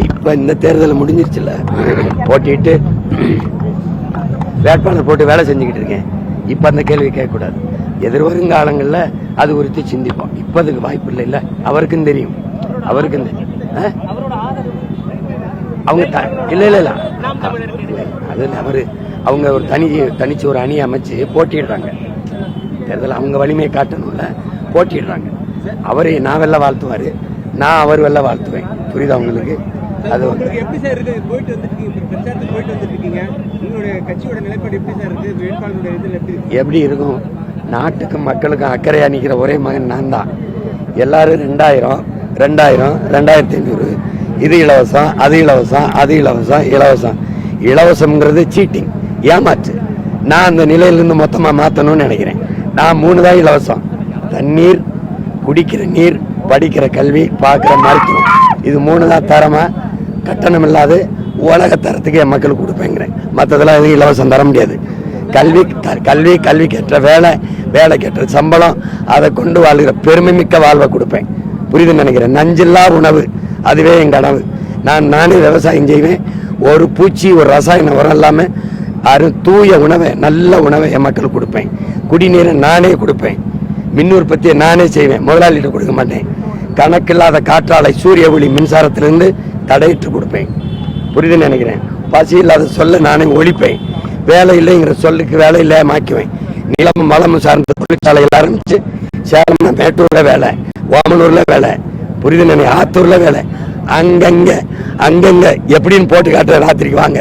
இப்ப இந்த தேர்தல் முடிஞ்சிருச்சுல, போட்டிட்டு வேட்பாளர் போட்டு வேலை செஞ்சுக்கிட்டு இருக்கேன். இப்ப அந்த கேள்வி கேட்கக்கூடாது. எதிர்வரும் காலங்கள்ல அது குறித்து சிந்திப்போம். இப்ப அதுக்கு வாய்ப்பு இல்லை. இல்ல அவருக்கும் தெரியும், அவருக்கும் தெரியும். அவங்க இல்ல இல்ல இல்ல அது அவரு அவங்க ஒரு தனிச்சு ஒரு அணி அமைச்சு போட்டிடுறாங்க. தேர்தல் அவங்க வலிமையை காட்டணும்ல, போட்டிடுறாங்க. அவரு நான் வெல்ல வாழ்த்துவாரு, நான் அவர் வெல்ல வாழ்த்துவேன். புரியுதா உங்களுக்கு? அது எப்படி சார் இருக்கு? போயிட்டு வந்துருக்கீங்க, உங்களுடைய கட்சியோட நிலைப்பாடு எப்படி சார் இருக்கு? வேட்பாளருடைய இதில் எப்படி இருக்கும்? நாட்டுக்கும் மக்களுக்கும் அக்கறையா நிற்கிற ஒரே மகன் நான் தான். எல்லாரும் 2000 2500 இது இலவசம், அது இலவசம், அது இலவசம், இலவசம். இலவசம்ங்கிறது சீட்டிங், ஏமாற்று. நான் அந்த நிலையிலிருந்து மொத்தமா மாற்றணும்னு நினைக்கிறேன். நான் 3 தான் இலவசம்: தண்ணீர், குடிக்கிற நீர், படிக்கிற கல்வி, பார்க்குற மருத்துவம். இது 3 தான் தரமா, கட்டணம் இல்லாத உலக தரத்துக்கு என் மக்களுக்கு கொடுப்பேங்கிறேன். மற்றதெல்லாம் எதுவும் இலவசம் தர முடியாது. கல்விக்கேற்ற வேலை, வேலைக்கேற்ற சம்பளம், அதை கொண்டு வாழ்கிற பெருமை மிக்க வாழ்வை கொடுப்பேன். புரியுதுன்னு நினைக்கிறேன். நஞ்சில்லா உணவு, அதுவே என் கனவு. நானே விவசாயம் செய்வேன். ஒரு பூச்சி, ஒரு ரசாயன உரம் இல்லாமல் தூய உணவை, நல்ல உணவை என் மக்களுக்கு கொடுப்பேன். குடிநீரை நானே கொடுப்பேன். மின் உற்பத்தியை நானே செய்வேன், முதலாளிகிட்ட கொடுக்க மாட்டேன். கணக்கில்லாத காற்றாலை, சூரிய ஒளி, மின்சாரத்திலிருந்து தடையிட்டு கொடுப்பேன். புரியுதுன்னு நினைக்கிறேன். பசி இல்லாத சொல்ல நானே ஒழிப்பேன். வேலை இல்லைங்கிற சொல்லுக்கு வேலை இல்லாம ஆக்குவேன். நிலமும் மலமும் சார்ந்த தொழிற்சாலைகள் ஆரம்பிச்சு சேலம்னா மேட்டூர்ல வேலை, ஓமலூர்ல வேலை, புரியுதுன்னு, ஆத்தூர்ல வேலை, அங்கங்க எப்படின்னு போட்டு காட்டுற. ராத்திரிக்கு வாங்க.